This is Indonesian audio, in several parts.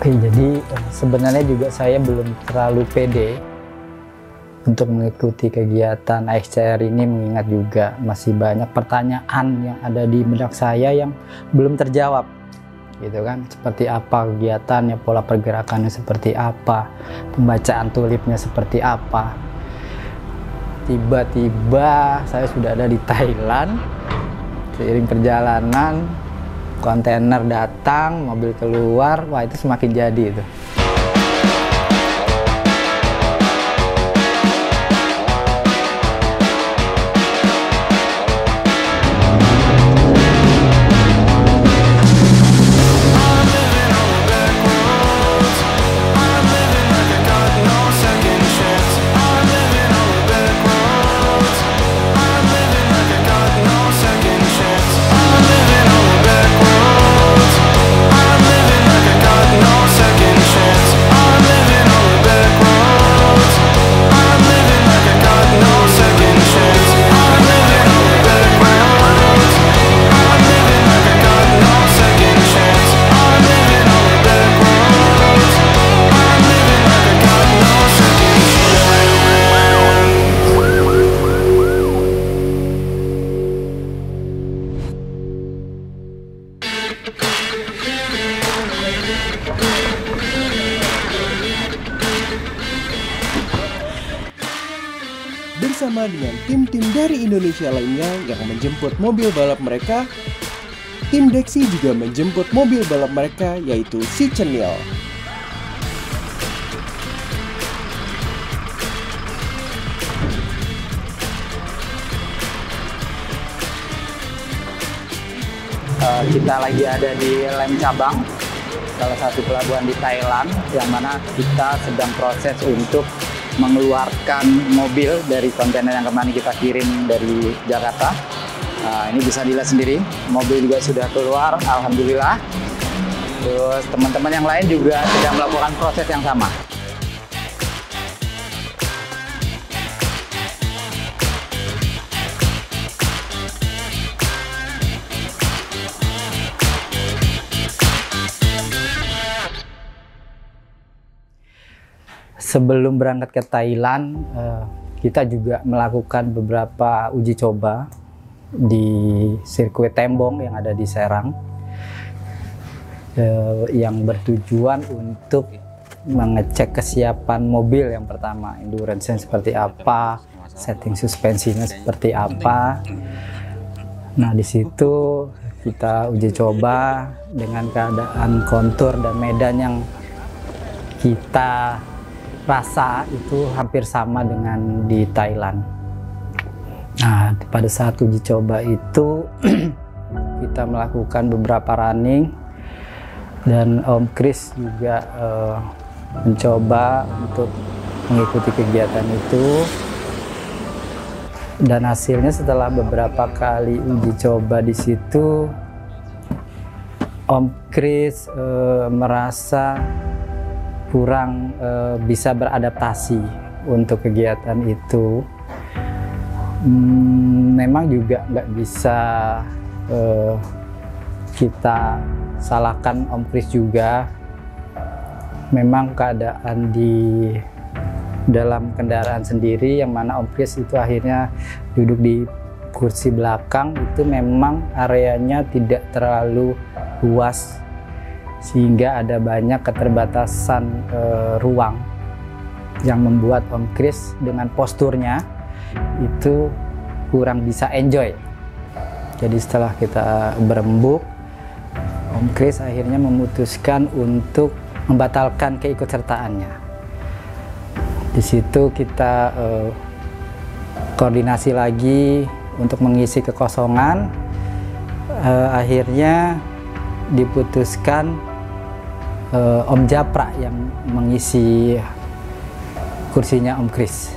Oke, jadi sebenarnya juga saya belum terlalu pede untuk mengikuti kegiatan AXCR ini, mengingat juga masih banyak pertanyaan yang ada di benak saya yang belum terjawab, gitu kan? Seperti apa kegiatannya, pola pergerakannya seperti apa, pembacaan tulipnya seperti apa. Tiba-tiba saya sudah ada di Thailand, seiring perjalanan kontainer datang, mobil keluar, wah itu semakin jadi itu. Bersama dengan tim-tim dari Indonesia lainnya yang menjemput mobil balap mereka, tim Dexy juga menjemput mobil balap mereka, yaitu si Cenil. Kita lagi ada di Lem Cabang, salah satu pelabuhan di Thailand, yang mana kita sedang proses untuk mengeluarkan mobil dari kontainer yang kemarin kita kirim dari Jakarta. Nah, ini bisa dilihat sendiri, mobil juga sudah keluar, alhamdulillah. Terus teman-teman yang lain juga sedang melakukan proses yang sama. Sebelum berangkat ke Thailand, kita juga melakukan beberapa uji coba di sirkuit Tembong yang ada di Serang, yang bertujuan untuk mengecek kesiapan mobil yang pertama, endurance-nya seperti apa, setting suspensinya seperti apa. Nah, di situ kita uji coba dengan keadaan kontur dan medan yang kita rasa itu hampir sama dengan di Thailand. Nah, pada saat uji coba itu kita melakukan beberapa running dan Om Chris juga mencoba untuk mengikuti kegiatan itu. Dan hasilnya setelah beberapa kali uji coba di situ, Om Chris merasa kurang bisa beradaptasi untuk kegiatan itu. Memang juga nggak bisa kita salahkan Om Chris juga. Memang keadaan di dalam kendaraan sendiri, yang mana Om Chris itu akhirnya duduk di kursi belakang, itu memang areanya tidak terlalu luas, sehingga ada banyak keterbatasan ruang yang membuat Om Chris dengan posturnya itu kurang bisa enjoy. Jadi setelah kita berembuk, Om Chris akhirnya memutuskan untuk membatalkan keikutsertaannya. Di situ kita koordinasi lagi untuk mengisi kekosongan. Akhirnya diputuskan Om Japra yang mengisi kursinya Om Chris.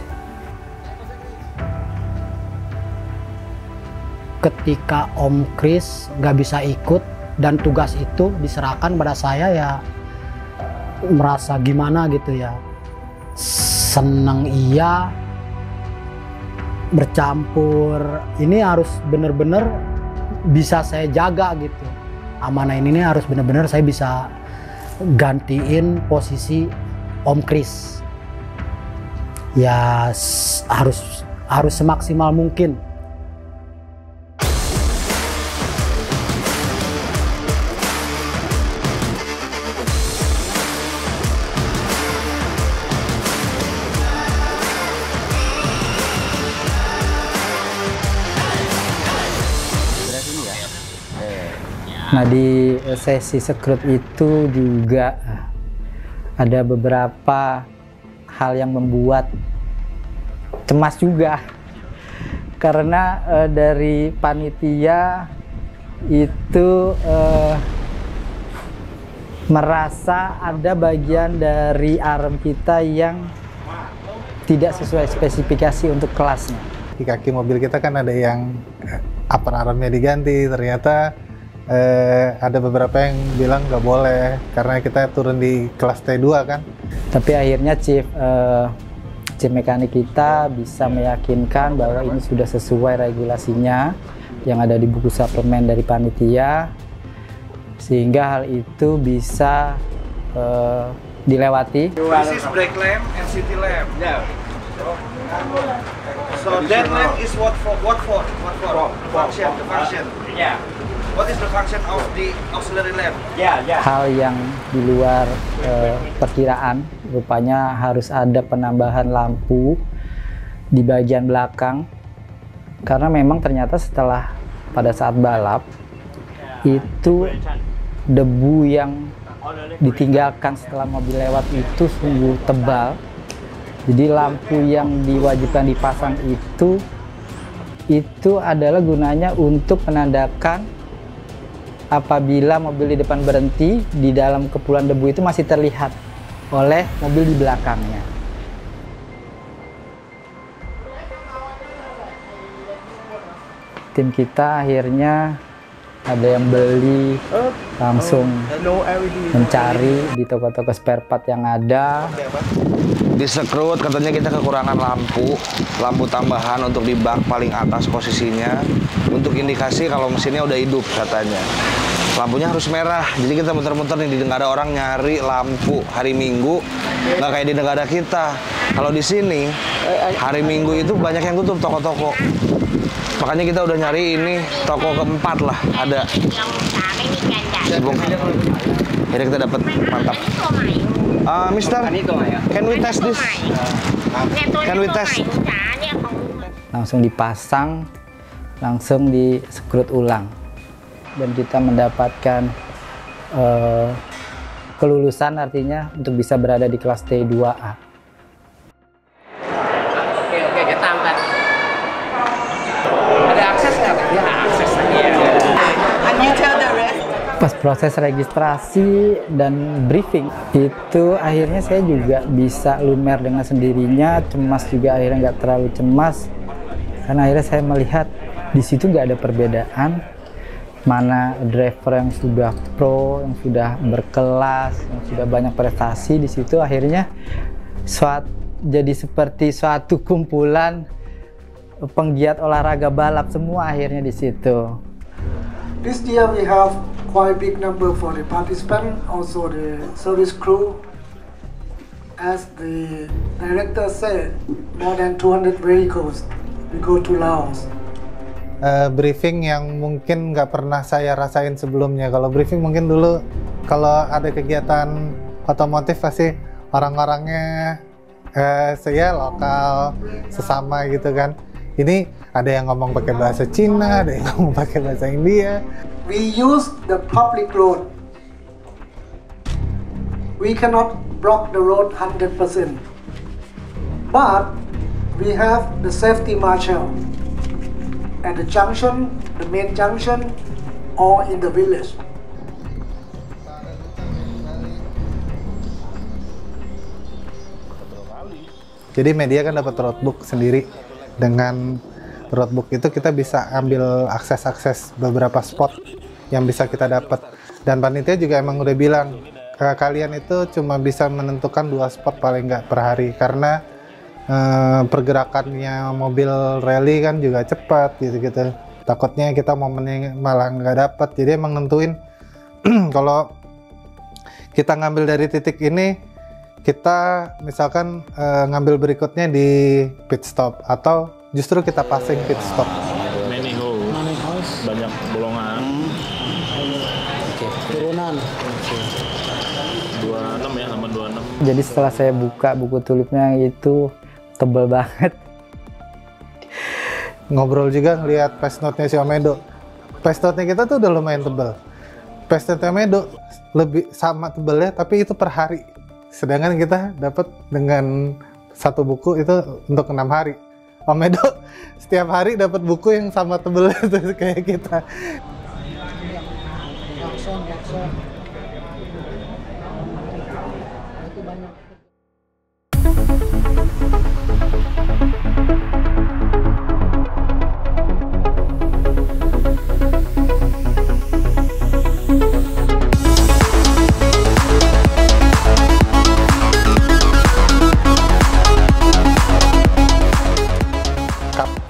Ketika Om Chris nggak bisa ikut dan tugas itu diserahkan pada saya, ya merasa gimana gitu ya. Senang iya, bercampur. Ini harus benar-benar bisa saya jaga gitu. Amanah ini harus benar-benar saya bisa gantiin posisi Om Chris. Ya harus semaksimal mungkin. Nah, di sesi scrut itu juga ada beberapa hal yang membuat cemas juga, karena dari panitia itu merasa ada bagian dari arm kita yang tidak sesuai spesifikasi untuk kelasnya. Di kaki mobil kita kan ada yang upper armnya diganti, ternyata ada beberapa yang bilang nggak boleh karena kita turun di kelas T2 kan. Tapi akhirnya chief mekanik kita bisa meyakinkan bahwa ini sudah sesuai regulasinya yang ada di buku suplemen dari panitia, sehingga hal itu bisa dilewati. This is brake lamp and city lamp. Yeah. So that lamp is what for? Function. The function. Yeah. What is the function of the auxiliary lamp? Yeah. Hal yang di luar perkiraan, rupanya harus ada penambahan lampu di bagian belakang, karena memang ternyata setelah pada saat balap itu debu yang ditinggalkan setelah mobil lewat itu sungguh tebal. Jadi lampu yang diwajibkan dipasang itu adalah gunanya untuk menandakan apabila mobil di depan berhenti, di dalam kepulan debu itu masih terlihat oleh mobil di belakangnya. Tim kita akhirnya ada yang beli, langsung mencari di toko-toko spare part yang ada. Di scrut katanya kita kekurangan lampu tambahan untuk di bak paling atas posisinya, untuk indikasi kalau mesinnya udah hidup katanya. Lampunya harus merah, jadi kita muter-muter nih, nggak ada orang nyari lampu hari Minggu, nggak kayak di negara kita. Kalau di sini hari Minggu itu banyak yang tutup toko-toko, makanya kita udah nyari ini toko keempat lah ada. Sibuk. Jadi kita dapat mantap. Mister, can we test this? Can we test? Langsung dipasang, langsung di scrut ulang, dan kita mendapatkan kelulusan, artinya untuk bisa berada di kelas T2A. Oke, kita angkat. Ada akses nggak? Ya, akses lagi ya. And you tell the rest. Pas proses registrasi dan briefing itu akhirnya saya juga bisa lumer dengan sendirinya, cemas juga akhirnya nggak terlalu cemas, karena akhirnya saya melihat di situ nggak ada perbedaan mana driver yang sudah pro, yang sudah berkelas, yang sudah banyak prestasi. Di situ akhirnya jadi seperti suatu kumpulan penggiat olahraga balap semua akhirnya di situ. This year we have quite big number for the participant, also the service crew. As the director said, more than 200 vehicles we go to Laos. Briefing yang mungkin nggak pernah saya rasain sebelumnya. Kalau briefing mungkin dulu kalau ada kegiatan otomotif pasti orang-orangnya saya lokal sesama gitu kan. Ini ada yang ngomong pakai bahasa Cina, ada yang ngomong pakai bahasa India. We use the public road. We cannot block the road 100%. But we have the safety marshal at the junction, the main junction, or in the village. Jadi media kan dapat roadbook sendiri. Dengan roadbook itu kita bisa ambil akses-akses beberapa spot yang bisa kita dapat. Dan panitia juga emang udah bilang, kalian itu cuma bisa menentukan 2 spot paling nggak per hari. Karena pergerakannya mobil rally kan juga cepat gitu-gitu. Takutnya kita momennya malah nggak dapat. Jadi emang nentuin kalau kita ngambil dari titik ini, kita misalkan ngambil berikutnya di pit stop, atau justru kita passing pit stop. Many holes, banyak bolongan. Turunan. 26 ya, halaman 26. Jadi setelah saya buka buku tulipnya itu tebel banget. Ngobrol juga ngelihat paste note-nya si Omedo. Paste note-nya kita tuh udah lumayan tebel. Paste note-nya Omedo lebih sama tebelnya, tapi itu per hari. Sedangkan kita dapat dengan satu buku itu untuk 6 hari. Omedo setiap hari dapat buku yang sama tebelnya tuh kayak kita.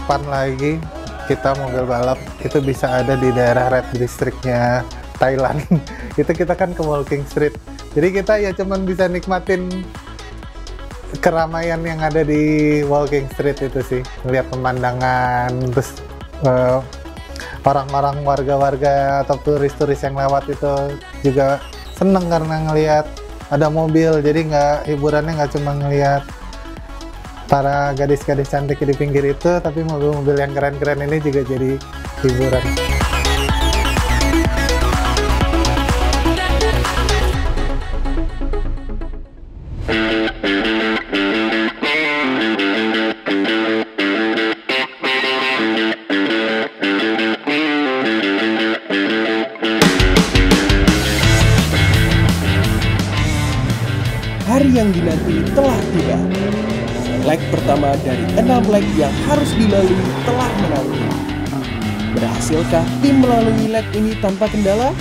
Kapan lagi kita mobil balap itu bisa ada di daerah Red District-nya Thailand? Itu kita kan ke Walking Street, jadi kita ya cuman bisa nikmatin keramaian yang ada di Walking Street itu sih, ngeliat pemandangan, terus orang-orang warga-warga atau turis-turis yang lewat itu juga seneng karena ngelihat ada mobil, jadi hiburannya nggak cuma ngelihat para gadis-gadis cantik di pinggir itu, tapi mobil-mobil yang keren-keren ini juga jadi hiburan. Hari yang dinanti telah tiba. Leg pertama dari 6 leg yang harus dilalui telah menanti. Berhasilkah tim melalui leg ini tanpa kendala?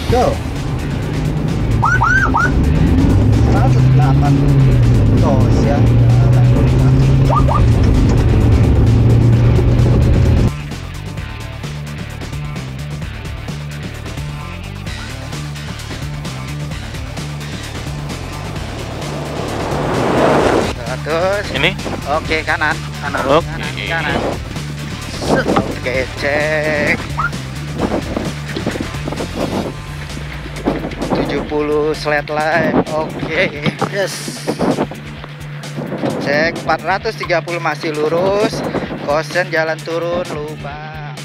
Go. 180 dos ya. Terus Ini? oke, kanan Oke. kanan. Oke, cek 70 slide line. Oke, yes. Cek 430 masih lurus. Kosen jalan turun lubang.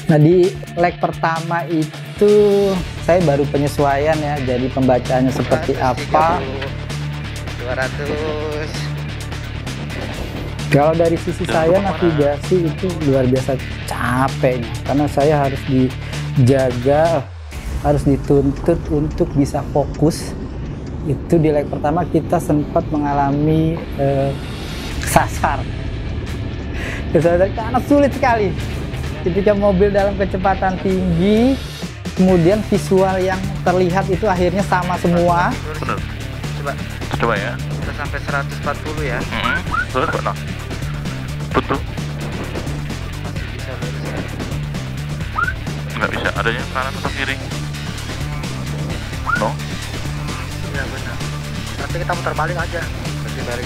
Nah, di leg pertama itu saya baru penyesuaian ya, jadi pembacaannya seperti apa. 200. Kalau dari sisi saya navigasi itu luar biasa capeknya, karena saya harus dijaga, harus dituntut untuk bisa fokus. Itu di leg pertama kita sempat mengalami kesasar karena sulit sekali ketika mobil dalam kecepatan tinggi, kemudian visual yang terlihat itu akhirnya sama semua. Benar. Coba ya. Kita sampai 140 ya. Terus kok betul. Masih bisa lurus ya. Nggak bisa. adanya kanan atau kiri? No? Iya benar. Nanti kita muter balik aja.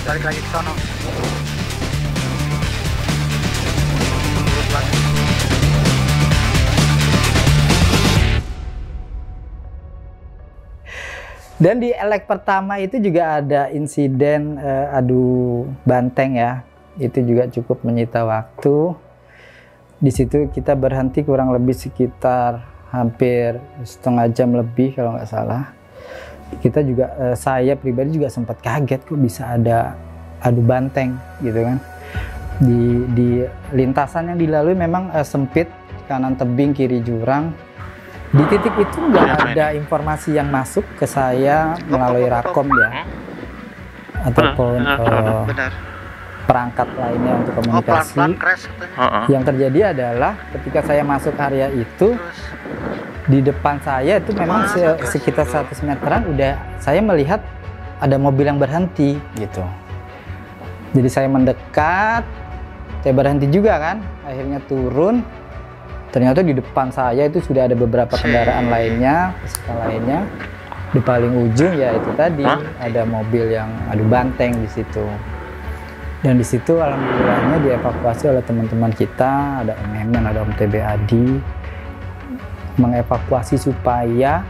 Balik lagi ke sana. Terus lagi. Dan di elek pertama itu juga ada insiden adu banteng ya. Itu juga cukup menyita waktu. Di situ kita berhenti kurang lebih sekitar hampir setengah jam lebih kalau nggak salah. Kita juga, saya pribadi juga sempat kaget kok bisa ada adu banteng gitu kan. Di lintasan yang dilalui memang sempit, kanan tebing, kiri jurang. Di titik itu nggak ada informasi yang masuk ke saya melalui Rakom ya, ataupun perangkat lainnya untuk komunikasi. Yang terjadi adalah ketika saya masuk area itu, di depan saya itu memang sekitar 100 meteran udah saya melihat ada mobil yang berhenti gitu. Jadi saya mendekat, saya berhenti juga kan, akhirnya turun. Ternyata di depan saya itu sudah ada beberapa kendaraan lainnya, peserta lainnya. Di paling ujung ya itu tadi ada mobil yang adu banteng di situ. Dan di situ alhamdulillahnya dievakuasi oleh teman-teman kita, ada Om Memen, ada Om TB Adi, mengevakuasi supaya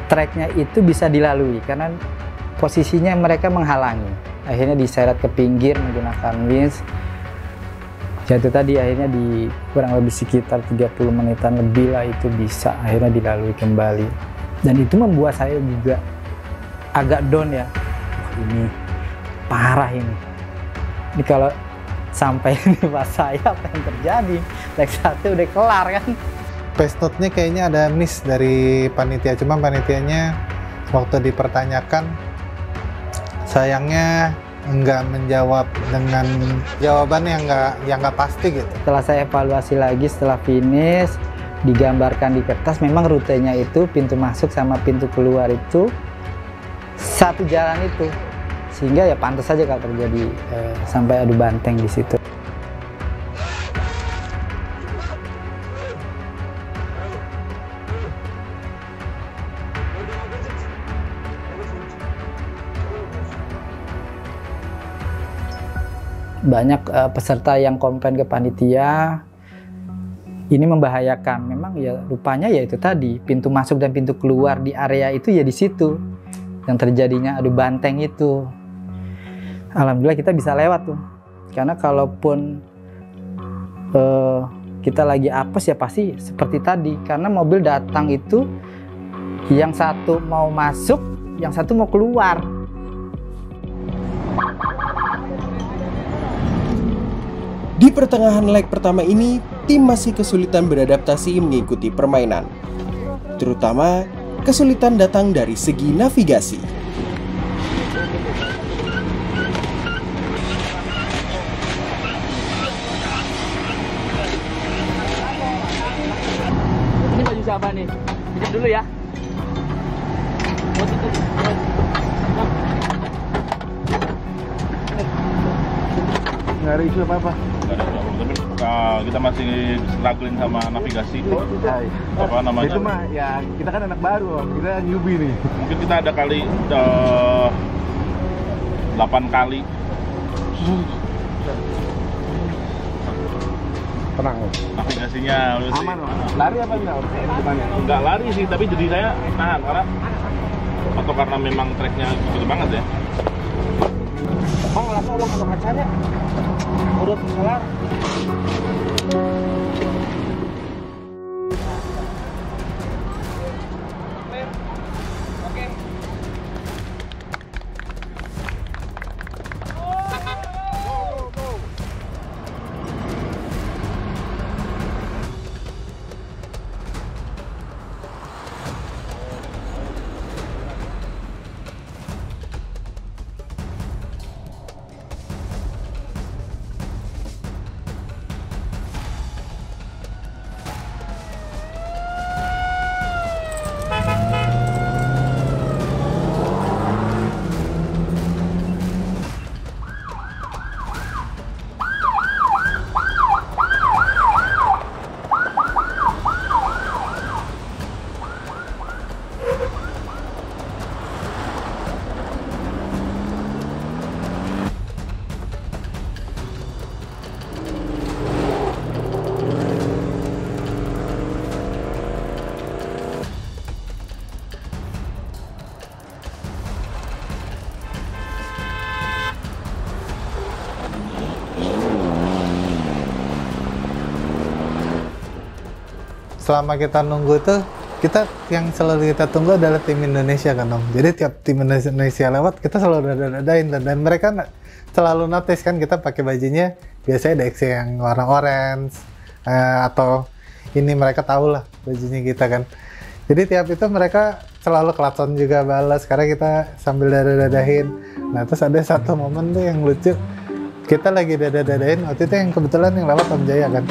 treknya itu bisa dilalui karena posisinya mereka menghalangi. Akhirnya diseret ke pinggir menggunakan winch. Jatuh tadi akhirnya di kurang lebih sekitar 30 menitan lebih lah itu bisa akhirnya dilalui kembali. Dan itu membuat saya juga agak down ya. Ini parah ini. Ini kalau sampai ini pas saya apa yang terjadi? Leg 1 udah kelar kan. Pace note-nya kayaknya ada miss dari panitia, cuma panitianya waktu dipertanyakan sayangnya nggak menjawab dengan jawaban yang nggak pasti gitu. Setelah saya evaluasi lagi setelah finish, digambarkan di kertas memang rutenya itu pintu masuk sama pintu keluar itu satu jalan itu, sehingga ya pantas saja kalau terjadi sampai adu banteng di situ. Banyak peserta yang komplain ke panitia, ini membahayakan. Memang ya rupanya ya itu tadi, pintu masuk dan pintu keluar di area itu ya di situ yang terjadinya adu banteng itu. Alhamdulillah kita bisa lewat tuh, karena kalaupun kita lagi apes ya pasti seperti tadi, karena mobil datang itu yang satu mau masuk, yang satu mau keluar. Di pertengahan leg pertama ini, tim masih kesulitan beradaptasi mengikuti permainan. Terutama, kesulitan datang dari segi navigasi. Ini baju siapa nih? Pinjam dulu ya. Nggak ada isu apa-apa. Nggak ada isu apa-apa, tapi kita masih struggling sama navigasi. Apa namanya? Itu mah ya kita kan anak baru, kita newbie nih. Mungkin kita ada kali 8 kali. Tenang. Navigasinya aman loh. Lari apa enggak? Enggak lari sih, tapi jadi saya nahan karena memang treknya gitu banget ya. Bang, langsung lo ke kacanya. Urut salah. selama kita nunggu tuh, yang selalu kita tunggu adalah tim Indonesia kan Om. Jadi tiap tim Indonesia lewat, kita selalu dada-dadain, dan mereka selalu notice kan kita pakai bajunya biasanya DXC yang warna orange, atau ini mereka tahu lah bajunya kita kan. Jadi tiap itu mereka selalu klakson juga balas karena kita sambil dada-dadahin. Nah terus ada satu momen tuh yang lucu, kita lagi dada-dadahin, waktu itu yang kebetulan yang lewat Om Jaya kan.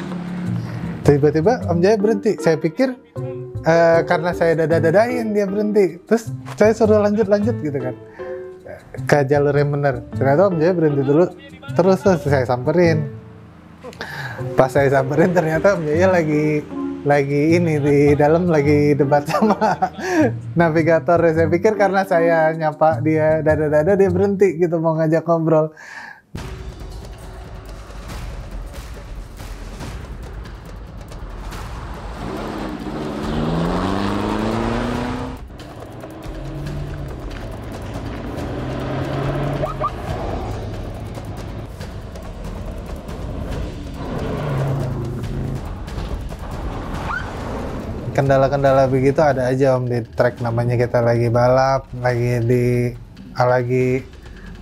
Tiba-tiba Om Jaya berhenti, saya pikir karena saya dada-dadahin dia berhenti. Terus saya suruh lanjut gitu kan ke jalur yang benar. Ternyata Om Jaya berhenti dulu, terus saya samperin. Pas saya samperin ternyata Om Jaya lagi ini di dalam lagi debat sama navigator. Saya pikir karena saya nyapa dia dada-dada dia berhenti gitu mau ngajak ngobrol. Kendala-kendala begitu ada aja Om di track, namanya kita lagi balap, lagi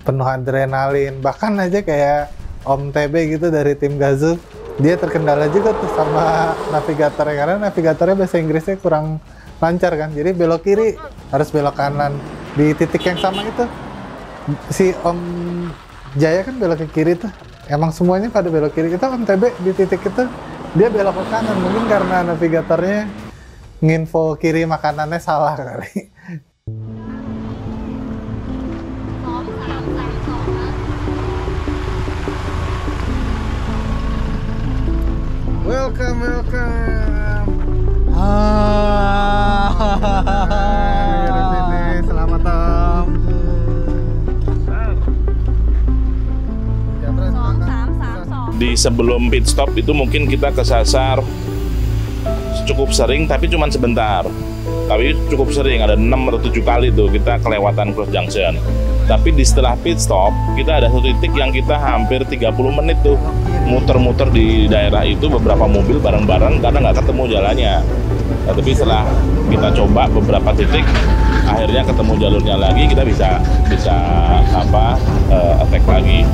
penuh adrenalin. Bahkan aja kayak Om TB gitu dari tim Gazoo, dia terkendala juga tuh sama navigatornya karena navigatornya bahasa Inggrisnya kurang lancar kan. Jadi belok kiri harus belok kanan di titik yang sama itu. Si Om Jaya kan belok ke kiri tuh. Emang semuanya pada belok kiri. Kita Om TB di titik itu dia belok ke kanan, mungkin karena navigatornya nginfo kiri makanannya salah kali. Welcome. Selamat Om. Di sebelum pit stop itu mungkin kita kesasar cukup sering, tapi cuma sebentar. Tapi cukup sering, ada 6 atau 7 kali tuh kita kelewatan cross junction. Tapi di setelah pit stop, kita ada satu titik yang kita hampir 30 menit tuh muter-muter di daerah itu, beberapa mobil bareng-bareng karena nggak ketemu jalannya. Nah, tapi setelah kita coba beberapa titik, akhirnya ketemu jalurnya lagi, kita bisa attack lagi.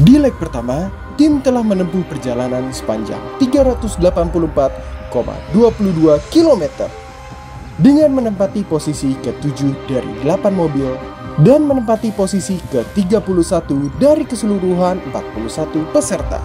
Di leg pertama, tim telah menempuh perjalanan sepanjang 384,22 km dengan menempati posisi ke-7 dari 8 mobil dan menempati posisi ke-31 dari keseluruhan 41 peserta.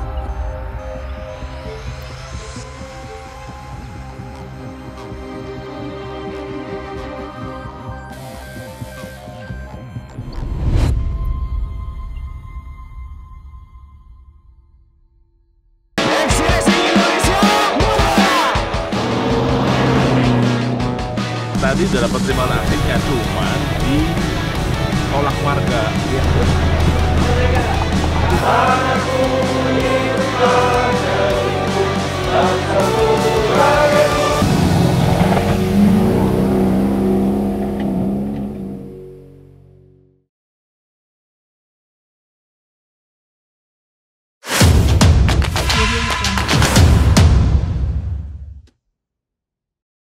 Tadi udah dapat terima nasibnya, cuma di tolak warga.